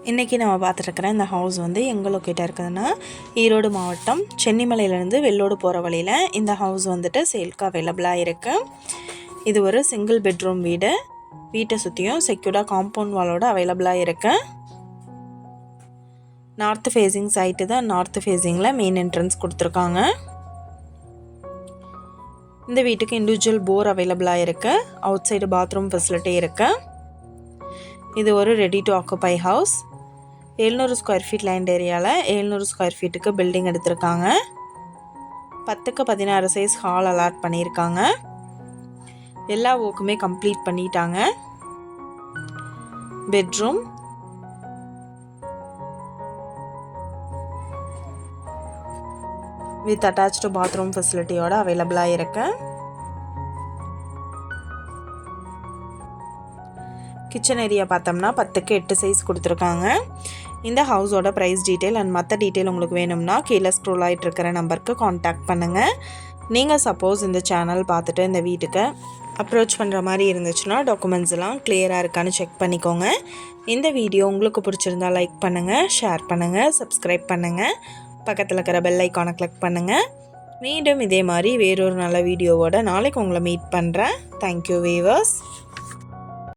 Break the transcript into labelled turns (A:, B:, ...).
A: இன்றைக்கி நம்ம பார்த்துட்ருக்குற இந்த ஹவுஸ் வந்து எங்கே லொக்கேட்டாக இருக்குதுன்னா ஈரோடு மாவட்டம் சென்னிமலையிலேருந்து வெள்ளோடு போகிற வழியில் இந்த ஹவுஸ் வந்துட்டு சேல்க்கு அவைலபிளாக இருக்குது. இது ஒரு சிங்கிள் பெட்ரூம் வீடு. வீட்டை சுற்றியும் செக்யூர்டாக காம்பவுண்ட் வாலோட அவைலபிளாக இருக்குது. நார்த் ஃபேஸிங் சைட்டு தான். நார்த் ஃபேஸிங்கில் மெயின் என்ட்ரன்ஸ் கொடுத்துருக்காங்க. இந்த வீட்டுக்கு இண்டிவிஜுவல் போர் அவைலபிளாக இருக்குது. அவுட் சைடு பாத்ரூம் ஃபெசிலிட்டி இருக்குது. இது ஒரு ready to occupy house. 700 square feet land ஏரியாவில் 700 ஸ்கொயர் ஃபீட்டுக்கு பில்டிங் எடுத்திருக்காங்க. 10க்கு 16 சைஸ் ஹால் அலாட் பண்ணியிருக்காங்க. எல்லா ஒர்க்குமே கம்ப்ளீட் பண்ணிட்டாங்க. பெட்ரூம், வித் அட்டாச்டு பாத்ரூம் ஃபெசிலிட்டியோட அவைலபிளாக இருக்கு. கிச்சன் ஏரியா பார்த்தோம்னா 10க்கு 8 சைஸ் கொடுத்துருக்காங்க. இந்த ஹவுஸோட ப்ரைஸ் டீட்டெயில் அண்ட் மற்ற டீட்டெயில் உங்களுக்கு வேணும்னா கீழே ஸ்க்ரோல் ஆகிட்டு இருக்கிற நம்பருக்கு காண்டாக்ட் பண்ணுங்கள். நீங்கள் சப்போஸ் இந்த சேனல் பார்த்துட்டு இந்த வீட்டுக்கு அப்ரோச் பண்ணுற மாதிரி இருந்துச்சுன்னா டாக்குமெண்ட்ஸ் எல்லாம் கிளியராக இருக்கான்னு செக் பண்ணிக்கோங்க. இந்த வீடியோ உங்களுக்கு பிடிச்சிருந்தா லைக் பண்ணுங்கள், ஷேர் பண்ணுங்கள், சப்ஸ்கிரைப் பண்ணுங்கள், பக்கத்தில் இருக்கிற பெல் ஐக்கானை கிளிக் பண்ணுங்கள். மீண்டும் இதே மாதிரி வேறொரு நல்ல வீடியோவோட நாளைக்கு உங்களை மீட் பண்ணுறேன். Thank you viewers.